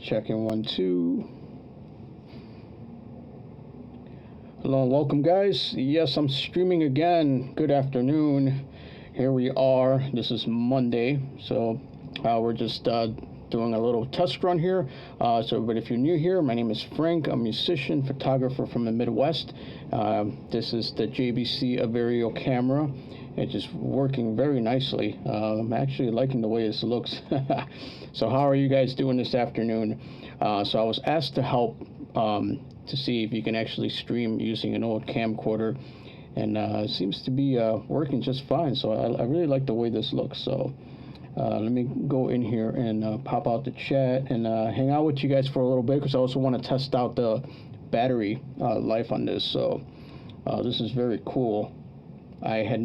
Checking 1 2. Hello and welcome, guys. Yes, I'm streaming again. Good afternoon. Here we are. This is Monday, so we're just doing a little test run here. But if you're new here, my name is Frank. I'm a musician, photographer from the Midwest. This is the JVC Averio camera. It's just working very nicely. I'm actually liking the way this looks. So how are you guys doing this afternoon? So I was asked to help to see if you can actually stream using an old camcorder, and it seems to be working just fine. So I really like the way this looks. So let me go in here and pop out the chat and hang out with you guys for a little bit, because I also want to test out the battery life on this. So this is very cool. I had,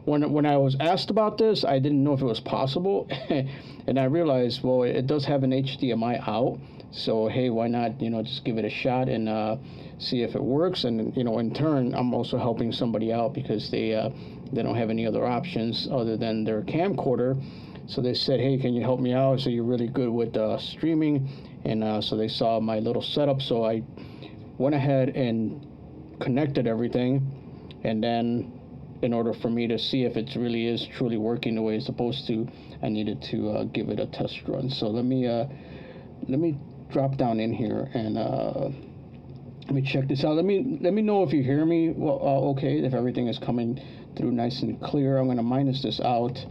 when I was asked about this, I didn't know if it was possible, and I realized, well, it does have an HDMI out, so hey, why not, just give it a shot and see if it works. And in turn, I'm also helping somebody out because they don't have any other options other than their camcorder. So they said, hey, can you help me out? So you're really good with streaming, and so they saw my little setup. So I went ahead and connected everything, and then in order for me to see if it really is truly working the way it's supposed to, I needed to give it a test run. So let me drop down in here and let me check this out. Let me know if you hear me well, okay, if everything is coming through nice and clear. I'm going to minus this out,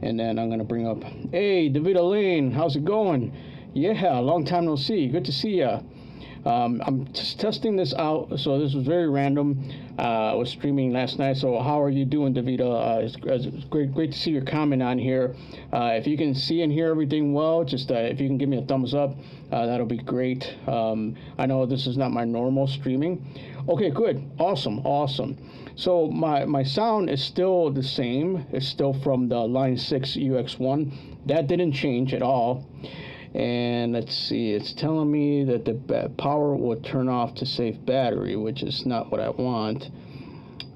and then I'm going to bring up, hey, David Lane, how's it going? Yeah, long time no see. Good to see ya. I'm just testing this out, so this was very random. I was streaming last night, so how are you doing, Davida? It's great to see your comment on here. If you can see and hear everything well, just if you can give me a thumbs up, that'll be great. I know this is not my normal streaming. Okay, good, awesome. So my sound is still the same. It's still from the Line 6 UX1. That didn't change at all. And let's see, it's telling me that the power will turn off to save battery, which is not what I want.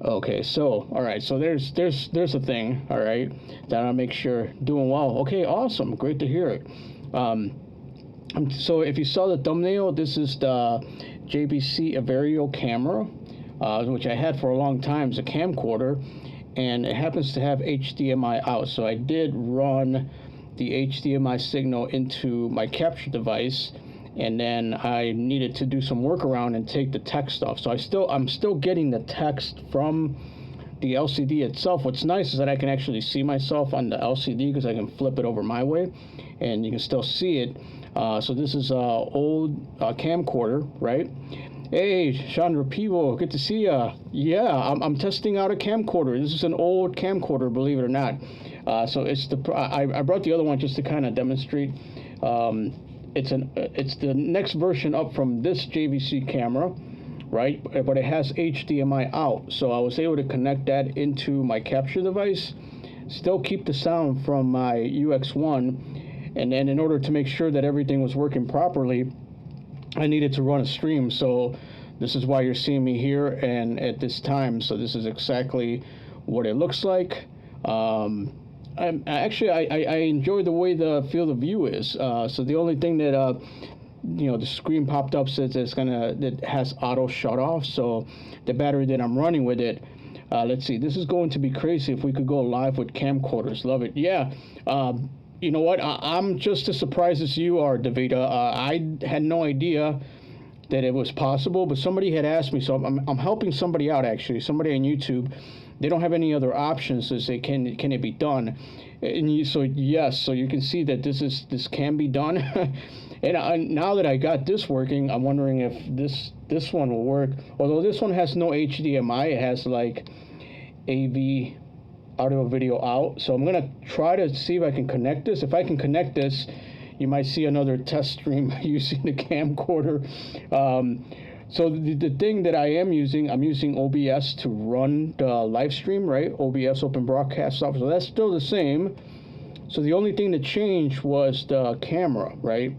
Okay, so all right, so there's a thing, all right, that I'll make sure doing well. Okay, awesome, great to hear it. So if you saw the thumbnail, this is the JVC Averio camera, which I had for a long time as a camcorder, and it happens to have HDMI out. So I did run the HDMI signal into my capture device, and then I needed to do some workaround and take the text off. So I'm still getting the text from the LCD itself. What's nice is that I can actually see myself on the LCD because I can flip it over my way, and you can still see it. So this is old camcorder, right? Hey, Chandra Pivo, good to see ya. Yeah, I'm testing out a camcorder. This is an old camcorder, believe it or not. So it's I brought the other one just to kind of demonstrate. It's the next version up from this JVC camera, right? But it has HDMI out, so I was able to connect that into my capture device, still keep the sound from my UX1, and then in order to make sure that everything was working properly, I needed to run a stream. So this is why you're seeing me here and at this time. So this is exactly what it looks like. I enjoy the way the field of view is. So the only thing that the screen popped up says it has auto shut off. So the battery that I'm running with it, let's see, this is going to be crazy if we could go live with camcorders. Love it. Yeah. You know what? I'm just as surprised as you are, Davida. I had no idea that it was possible, but somebody had asked me, so I'm helping somebody out, actually. Somebody on YouTube. They don't have any other options to say, can it be done? And so yes, so you can see that this can be done. And now that I got this working, I'm wondering if this one will work. Although this one has no HDMI, it has like AV, audio video out. So I'm gonna try to see if I can connect this. If I can connect this, you might see another test stream using the camcorder. So the thing that I'm using OBS to run the live stream, right? OBS, Open Broadcast Software. So that's still the same. So the only thing that changed was the camera, right?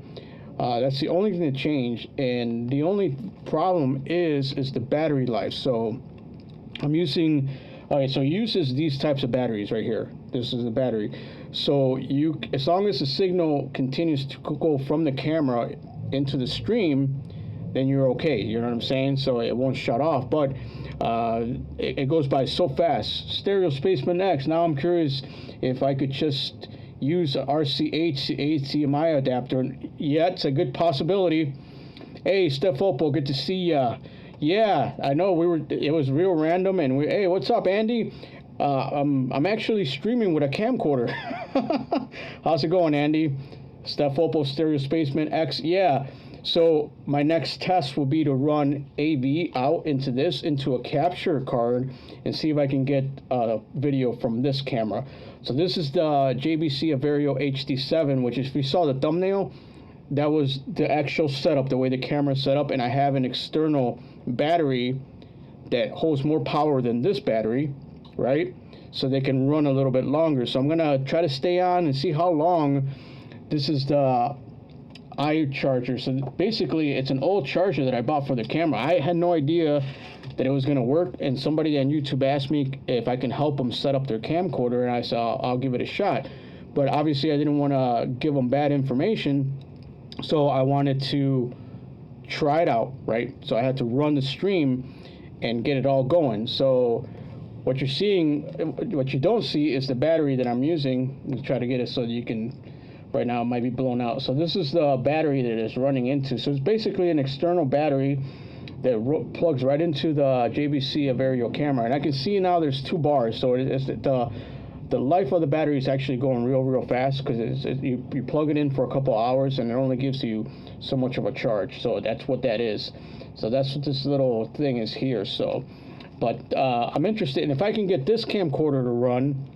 That's the only thing that changed, and the only problem is the battery life. So I'm using Okay, so it uses these types of batteries right here. This is the battery. So you, as long as the signal continues to go from the camera into the stream, then you're okay. You know what I'm saying? So it won't shut off. But it goes by so fast. Stereo Spaceman X. Now I'm curious if I could just use a RCH HDMI adapter. Yeah, it's a good possibility. Hey, StephOpal, good to see ya. Yeah, I know it was real random, and hey, what's up, Andy? I'm actually streaming with a camcorder. How's it going, Andy? StephOpal Stereo Spaceman X. Yeah. So my next test will be to run AV out into a capture card and see if I can get video from this camera. So this is the JVC Averio HD7, which is, if you saw the thumbnail, that was the actual setup, the way the camera is set up, and I have an external battery that holds more power than this battery, right? So they can run a little bit longer. So I'm gonna try to stay on and see how long. This is the iCharger. So basically it's an old charger that I bought for the camera. I had no idea that it was gonna work, and somebody on YouTube asked me if I can help them set up their camcorder, and I said I'll give it a shot. But obviously I didn't want to give them bad information, so I wanted to try it out, right? So I had to run the stream and get it all going. So what you're seeing, what you don't see, is the battery that I'm using. Let's try to get it so that you can, right now it might be blown out. So this is the battery that it's running into. So it's basically an external battery that plugs right into the JVC Averio camera. And I can see now there's 2 bars. So it's the life of the battery is actually going real fast, because you plug it in for a couple hours and it only gives you so much of a charge. So that's what that is. So that's what this little thing is here. So, but I'm interested, and if I can get this camcorder to run,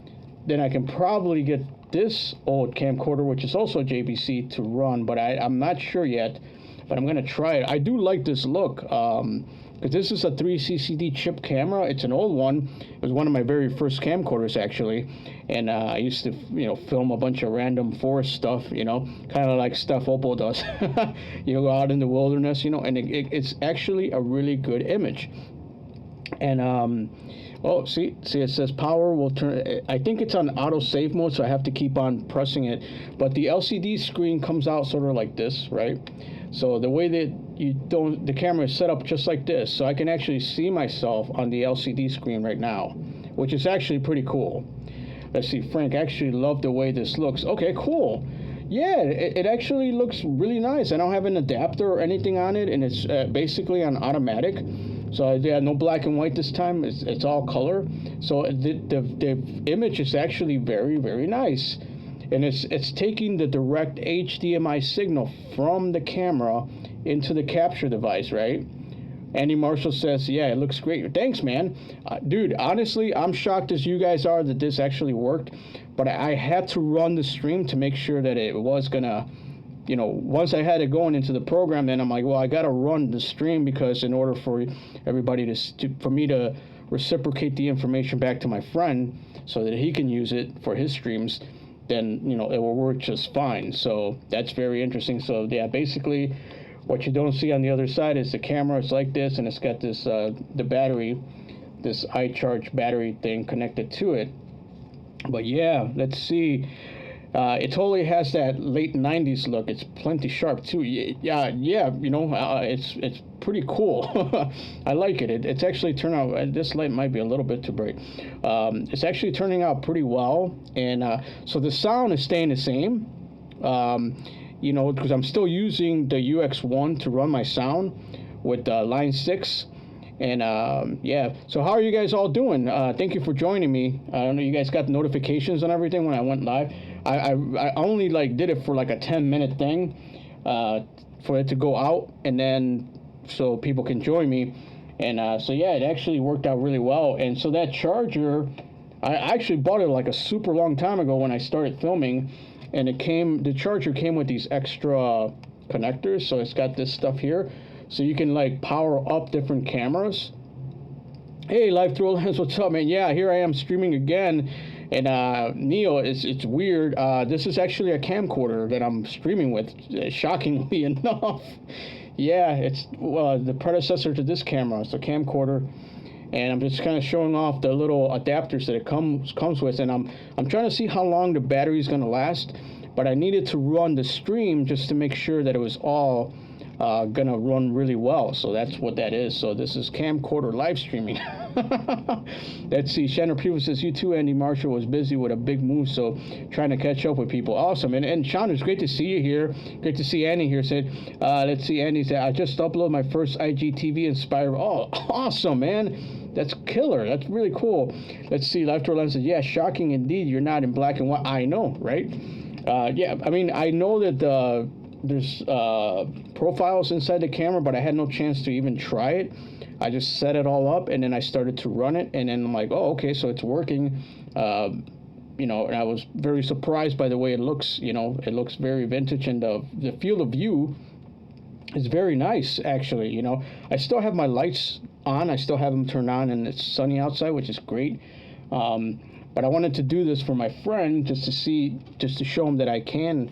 then I can probably get this old camcorder, which is also JVC, to run. But I'm not sure yet, but I'm gonna try it. I do like this look, because this is a 3CCD chip camera. It's an old one. It was one of my very first camcorders, actually, and I used to, film a bunch of random forest stuff, kind of like StephOpal does. You go out in the wilderness, and it's actually a really good image. And oh, see, it says power will turn. I think it's on auto save mode, so I have to keep on pressing it. But the LCD screen comes out sort of like this, right? So the way that the camera is set up just like this, so I can actually see myself on the LCD screen right now, which is actually pretty cool. Let's see, Frank actually loved the way this looks. Okay, cool. Yeah, it actually looks really nice. I don't have an adapter or anything on it, and it's basically on automatic. So yeah, no black and white this time. It's all color. So the image is actually very nice, and it's taking the direct HDMI signal from the camera into the capture device, right? Andy Marshall says, yeah, it looks great. Thanks, man. Dude, honestly, I'm shocked as you guys are that this actually worked, but I had to run the stream to make sure that it was gonna, once I had it going into the program, then I'm like, well, I gotta run the stream, because in order for everybody for me to reciprocate the information back to my friend so that he can use it for his streams, then, it will work just fine. So that's very interesting. So yeah, basically, what you don't see on the other side is the camera. It's like this, and it's got this the battery, this iCharge battery thing connected to it. But yeah, let's see. It totally has that late 90s look. It's plenty sharp too. Yeah. It's pretty cool. I like it. It's actually turned out. This light might be a little bit too bright. It's actually turning out pretty well, and so the sound is staying the same. Because I'm still using the UX1 to run my sound with line 6. And yeah, so how are you guys all doing? Thank you for joining me. I don't know, you guys got the notifications and everything when I went live. I only did it for a 10-minute thing for it to go out, and then so people can join me. And so yeah, it actually worked out really well. And so that charger, I actually bought it a super long time ago when I started filming. And the charger came with these extra connectors, so it's got this stuff here, so you can power up different cameras. Hey, Live Through Lens, what's up, man? Yeah, here I am streaming again, and Neil, it's weird. This is actually a camcorder that I'm streaming with, shockingly enough. Yeah, it's the predecessor to this camera. It's a camcorder, and I'm just kind of showing off the little adapters that it comes with, and I'm trying to see how long the battery is going to last, but I needed to run the stream just to make sure that it was all gonna run really well. So that's what that is. So this is Camcorder live streaming. Let's see. Shannon People says, you too, Andy Marshall was busy with a big move, so trying to catch up with people. Awesome. And Sean, it's great to see you here. Great to see Annie here. Said, let's see. Andy said, I just uploaded my first IGTV Inspire. Oh, awesome, man. That's killer. That's really cool. Let's see. Life Tour Lens says, yeah, shocking indeed. You're not in black and white. I know, right? Yeah, I mean, I know that there's profiles inside the camera, but I had no chance to even try it. I just set it all up, and then I started to run it, and then I'm like, oh, okay, so it's working. You know, and I was very surprised by the way it looks. You know, it looks very vintage, and the field of view is very nice, actually. You know, I still have my lights on. I still have them turned on, and it's sunny outside, which is great. But I wanted to do this for my friend just to show him that I can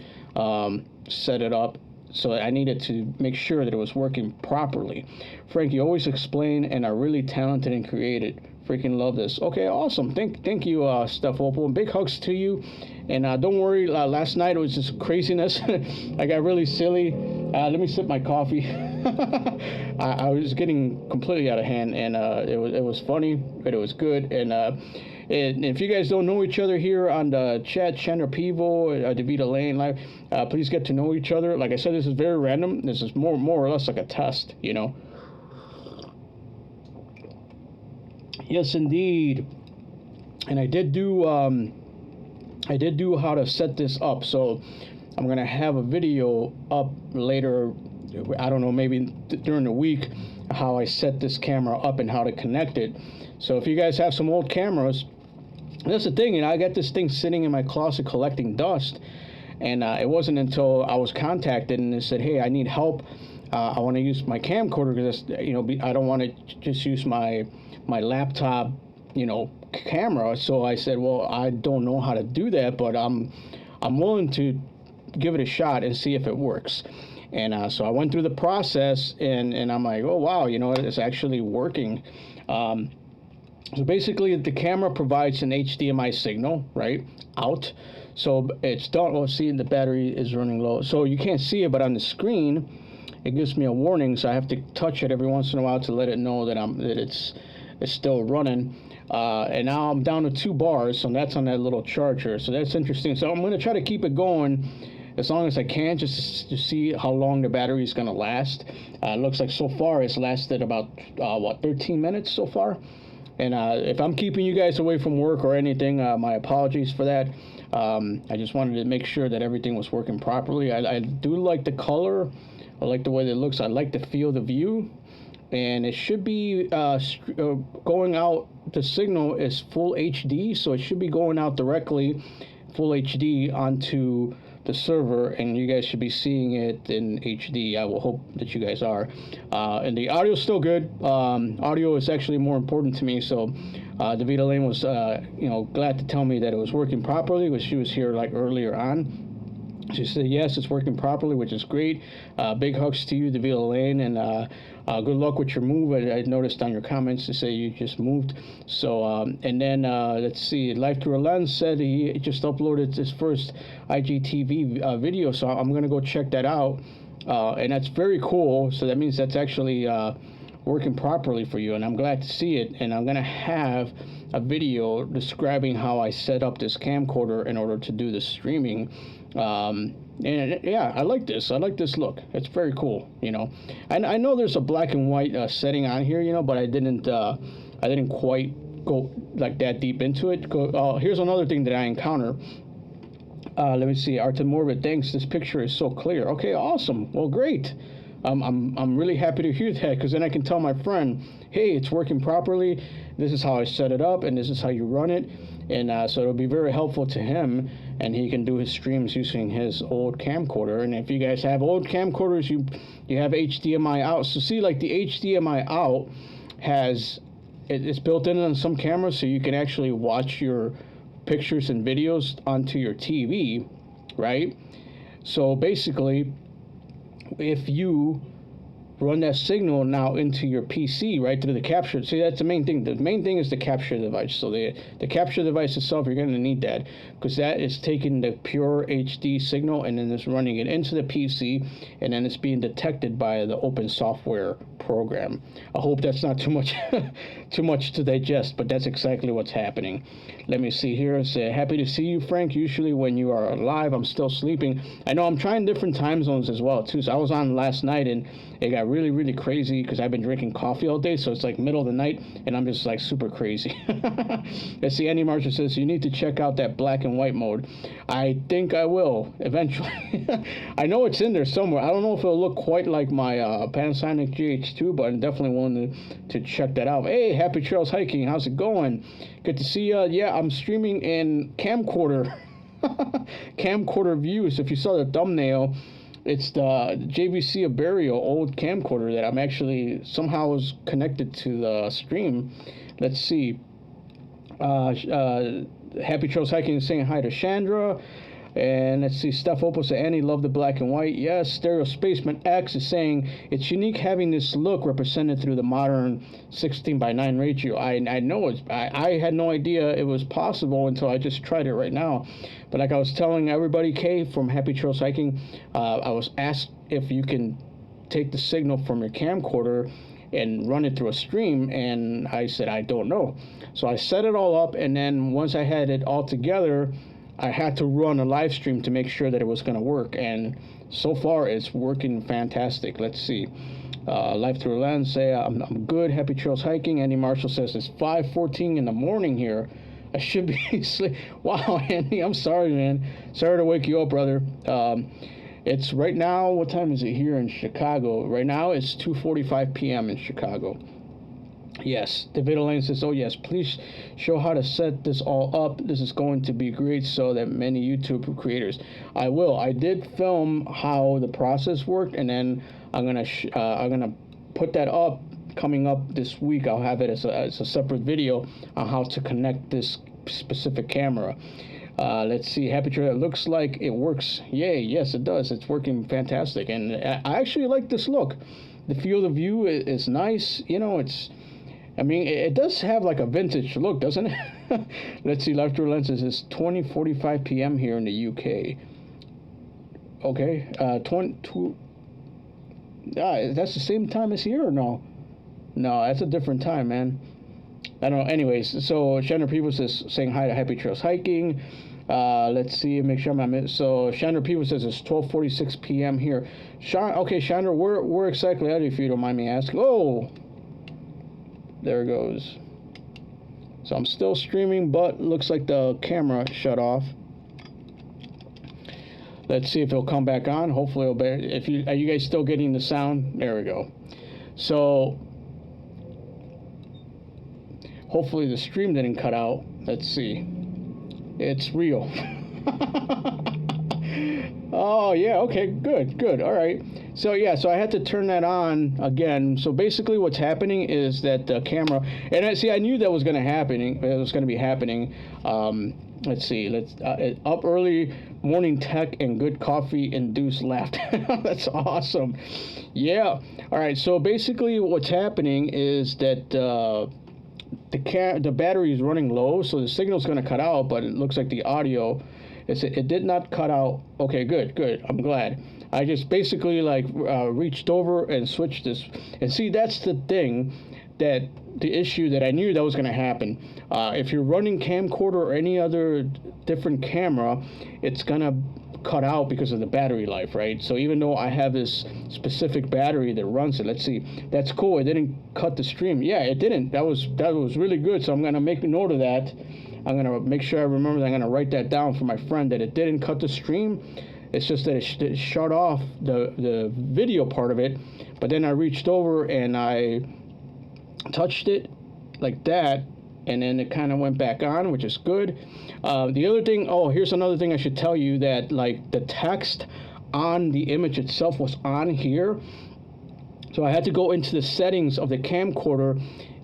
set it up. So I needed to make sure that it was working properly. Frank, you always explain and are really talented and creative. Freaking love this. Okay, awesome. Thank you, StephOpal. And big hugs to you. And don't worry, last night it was just craziness. I got really silly. Let me sip my coffee. I was getting completely out of hand, and it was funny, but it was good. And if you guys don't know each other here on the chat, Chandra Pivo, Davida Lane Live, please get to know each other. Like I said, this is very random. This is more or less like a test, you know. Yes, indeed. And I did do how to set this up. So I'm gonna have a video up later. I don't know, maybe during the week, how I set this camera up and how to connect it. So if you guys have some old cameras, that's the thing, you know, I got this thing sitting in my closet collecting dust, and it wasn't until I was contacted and they said, hey, I need help. I want to use my camcorder because, you know, I don't want to just use my laptop, you know, camera. So I said, well, I don't know how to do that, but I'm willing to give it a shot and see if it works. And so I went through the process, and I'm like, oh wow, you know, it's actually working. So basically, the camera provides an HDMI signal, right, out. So it's done. Well, see, the battery is running low, so you can't see it, but on the screen, it gives me a warning. So I have to touch it every once in a while to let it know that it's still running. And now I'm down to 2 bars, and that's on that little charger. So that's interesting. So I'm going to try to keep it going as long as I can, just to see how long the battery is going to last. It looks like so far it's lasted about 13 minutes so far. And if I'm keeping you guys away from work or anything, my apologies for that. I just wanted to make sure that everything was working properly. I do like the color. I like the way that it looks. I like the field of view. And it should be going out, the signal is full HD, so it should be going out directly full HD onto the server, and you guys should be seeing it in HD. I will hope that you guys are. And the audio is still good. Audio is actually more important to me, so Davida Lane was you know, glad to tell me that it was working properly, because she was here like earlier on. She said, yes, it's working properly, which is great. Big hugs to you, Davida Lane, and good luck with your move. I noticed on your comments to say you just moved. So, and then, let's see, Life Through a Lens said he just uploaded his first IGTV video, so I'm going to go check that out. And that's very cool. So that means that's actually working properly for you, and I'm glad to see it. And I'm going to have a video describing how I set up this camcorder in order to do the streaming. And yeah, I like this. I like this look. It's very cool, you know. And I know there's a black and white setting on here, you know, but I didn't quite go like that deep into it. Here's another thing that I encounter. Let me see. Artem Morbid, thanks. This picture is so clear. Okay, awesome. Well, great. I'm really happy to hear that, because then I can tell my friend, hey, it's working properly. This is how I set it up, and this is how you run it. And so it'll be very helpful to him, and he can do his streams using his old camcorder. And if you guys have old camcorders, you have HDMI out. So see, like the HDMI out it's built in on some cameras, so you can actually watch your pictures and videos onto your TV, right? So basically, if you run that signal now into your PC right through the capture. See, that's the main thing. The main thing is the capture device. So the capture device itself, you're going to need that, because that is taking the pure HD signal and then it's running it into the PC, and then it's being detected by the open software program. I hope that's not too much too much to digest, but that's exactly what's happening. Let me see here. It says, happy to see you, Frank. Usually when you are live, I'm still sleeping. I know I'm trying different time zones as well too. So I was on last night and it got really crazy because I've been drinking coffee all day, so it's like middle of the night and I'm just like super crazy. Let's see, Andy Marshall says you need to check out that black and white mode. I think I will eventually. I know it's in there somewhere. I don't know if it'll look quite like my Panasonic GH2, but I'm definitely willing to check that out. Hey, happy trails hiking. How's it going? Good to see you. Yeah, I'm streaming in Camcorder. Camcorder views. If you saw the thumbnail, it's the JVC Aberrio old camcorder that I'm actually somehow was connected to the stream. Let's see. Happy Trails Hiking is saying hi to Chandra. And let's see, StephOpal said, Annie, love the black and white. Yes, Stereo Spaceman X is saying, it's unique having this look represented through the modern 16:9 ratio. I know it's, I had no idea it was possible until I just tried it right now. But like I was telling everybody, Kay from Happy Trails Hiking, I was asked if you can take the signal from your camcorder and run it through a stream, and I said, I don't know. So I set it all up, and then once I had it all together, I had to run a live stream to make sure that it was going to work, and so far it's working fantastic. Let's see. Live Through a Lens say, I'm good. Happy Trails Hiking. Andy Marshall says it's 5:14 in the morning here. I should be asleep. Wow, Andy, I'm sorry, man. Sorry to wake you up, brother. It's right now, what time is it here in Chicago? Right now it's 2:45 p.m. in Chicago. Yes, David Elaine says, oh yes, please show how to set this all up. This is going to be great so that many YouTube creators. I will. I did film how the process worked, and then I'm gonna put that up coming up this week. I'll have it as a separate video on how to connect this specific camera. Let's see, Happy Trail. It looks like it works. Yay, yes it does. It's working fantastic, and I actually like this look. The field of view is nice. You know, I mean, it does have like a vintage look, doesn't it? Let's see, Live Through Lenses is 20:45 p.m. here in the UK. Okay, 22. That's the same time as here or no? No, that's a different time, man. I don't know. Anyways, so Chandra Peebles is saying hi to Happy Trails Hiking. Let's see, make sure I'm not missing. So Chandra Peebles says it's 12:46 p.m. here. Okay, Chandra, where exactly are you, if you don't mind me asking? Oh! There it goes. So I'm still streaming, but looks like the camera shut off. Let's see if it'll come back on. Hopefully it'll be. Are you guys still getting the sound? There we go. So hopefully the stream didn't cut out. Let's see. It's real. Oh yeah, okay, good. All right. So yeah, so I had to turn that on again. So basically what's happening is that the camera, and I knew that was going to happen. It was going to be happening. Let's see. Up early, morning tech and good coffee induced laughter. That's awesome. Yeah. All right. So basically what's happening is that the battery is running low, so the signal's going to cut out, but it looks like the audio, it did not cut out. Okay, good. I'm glad. I just basically reached over and switched this. And see, that's the thing, that the issue that I knew that was going to happen. If you're running camcorder or any other different camera, it's going to cut out because of the battery life, right? So even though I have this specific battery that runs it, let's see, that's cool. It didn't cut the stream. Yeah, it didn't. That was really good. So I'm going to make a note of that. I'm going to make sure I remember that. I'm going to write that down for my friend, that it didn't cut the stream. It's just that it shut off the video part of it. But then I reached over and I touched it like that, and then it kind of went back on, which is good. The other thing, here's another thing I should tell you, that the text on the image itself was on here. So I had to go into the settings of the camcorder,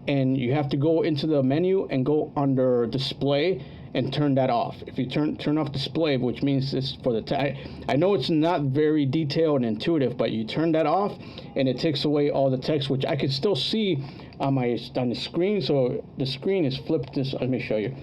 and you have to go into the menu and go under display, and turn that off. If you turn off display, which means this for the I know it's not very detailed and intuitive, but you turn that off and it takes away all the text, which I can still see on the screen. So the screen is flipped. This, let me show you.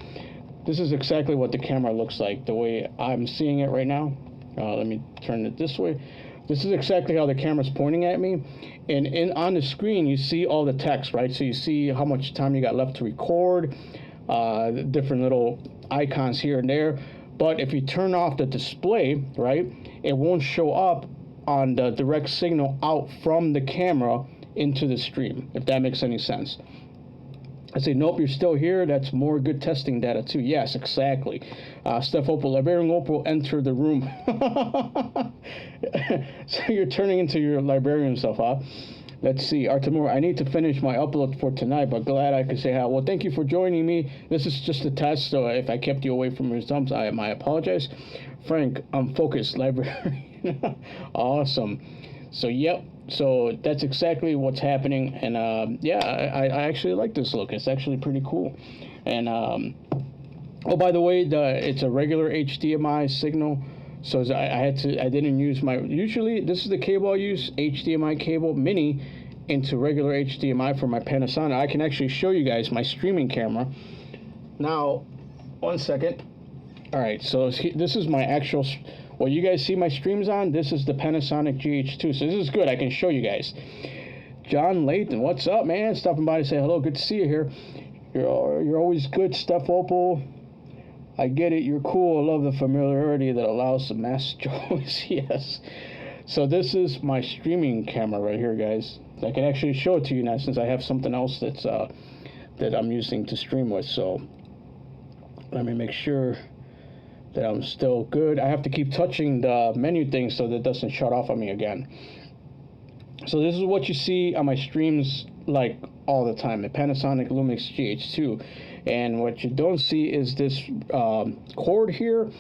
This is exactly what the camera looks like the way I'm seeing it right now. Let me turn it this way. This is exactly how the camera's pointing at me, and on the screen you see all the text, right? So you see how much time you got left to record, different little icons here and there. But if you turn off the display, right, it won't show up on the direct signal out from the camera into the stream, if that makes any sense. I say, nope, you're still here. That's more good testing data too. Yes, exactly. StephOpal, Librarian Opal, enter the room. So you're turning into your librarian self, huh? Let's see, Artemura, I need to finish my upload for tonight, but glad I could say hi. Well, thank you for joining me. This is just a test, so if I kept you away from your thumbs, I apologize. Frank, I'm focused, librarian. Awesome. So, yep. So that's exactly what's happening, and yeah, I actually like this look. It's actually pretty cool. And oh, by the way, it's a regular HDMI signal, so I didn't use my, usually this is the cable I use, HDMI cable mini into regular HDMI for my Panasonic. I can actually show you guys my streaming camera. Now, one second. All right, so this is my actual. Well, you guys see my streams on? This is the Panasonic GH2, so this is good. I can show you guys. John Layton, what's up, man? Stopping by to say hello. Good to see you here. You're always good, StephOpal. I get it. You're cool. I love the familiarity that allows the mass choice. Yes. So this is my streaming camera right here, guys. I can actually show it to you now since I have something else that's that I'm using to stream with. So let me make sure that I'm still good. I have to keep touching the menu thing so that it doesn't shut off on me again. So this is what you see on my streams like all the time, the Panasonic Lumix GH2. And what you don't see is this cord here.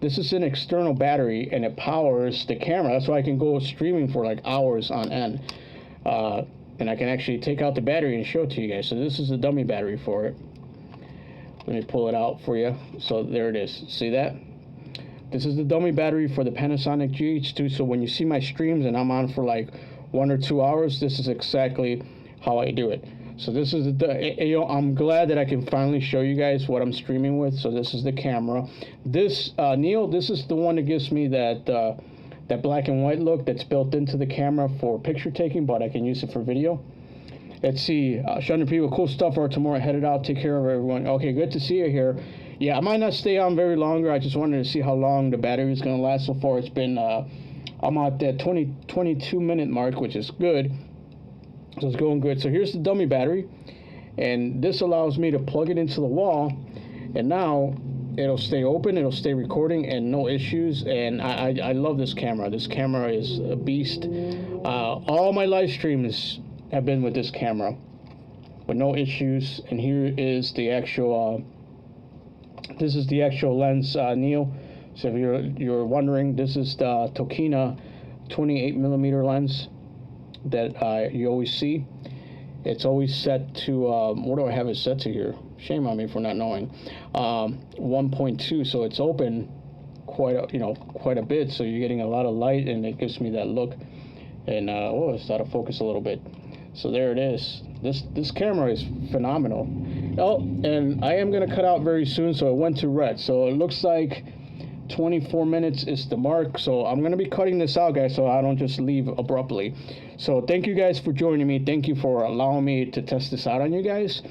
This is an external battery and it powers the camera. That's why I can go streaming for like hours on end. And I can actually take out the battery and show it to you guys. So this is the dummy battery for it. Let me pull it out for you. So there it is. See that? This is the dummy battery for the Panasonic GH2. So when you see my streams and I'm on for like 1 or 2 hours, this is exactly how I do it. So this is I'm glad that I can finally show you guys what I'm streaming with. So this is the camera. This Neil, this is the one that gives me that that black and white look that's built into the camera for picture taking, but I can use it for video. Let's see, Shunder people, cool stuff for tomorrow. Headed out, take care of everyone. Okay, good to see you here. Yeah, I might not stay on very longer. I just wanted to see how long the battery is going to last. So far, it's been, I'm at that 22-minute mark, which is good. So it's going good. So here's the dummy battery. And this allows me to plug it into the wall. And now it'll stay open, it'll stay recording, and no issues. And I love this camera. This camera is a beast. All my live streams have been with this camera with no issues. And here is the actual this is the actual lens, Neil. So if you're wondering, this is the Tokina 28mm lens that you always see. It's always set to what do I have it set to here? Shame on me for not knowing. 1.2, so it's open quite a bit, so you're getting a lot of light, and it gives me that look. And it's out of focus a little bit. So there it is. This camera is phenomenal. Oh, and I am gonna cut out very soon, so it went to red. So it looks like 24 minutes is the mark. So I'm gonna be cutting this out, guys, so I don't just leave abruptly. So thank you guys for joining me. Thank you for allowing me to test this out on you guys.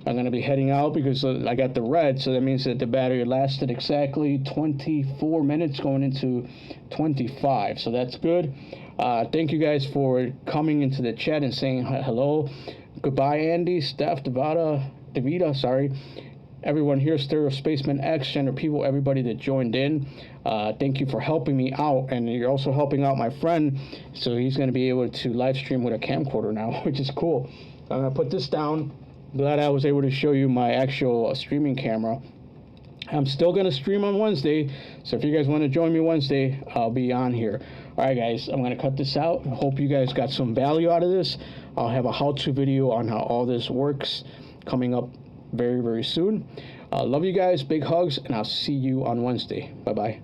I'm gonna be heading out because I got the red, so that means that the battery lasted exactly 24 minutes, going into 25. So that's good. Thank you guys for coming into the chat and saying hello. Goodbye, Andy, Steph, Davida, sorry. Everyone here, Stereo Spaceman X, Gender People, everybody that joined in. Thank you for helping me out, and you're also helping out my friend, so he's going to be able to live stream with a camcorder now, which is cool. I'm going to put this down. Glad I was able to show you my actual streaming camera. I'm still going to stream on Wednesday, so if you guys want to join me Wednesday, I'll be on here. All right, guys, I'm going to cut this out. I hope you guys got some value out of this. I'll have a how-to video on how all this works coming up very, very soon. Love you guys, big hugs, and I'll see you on Wednesday. Bye bye.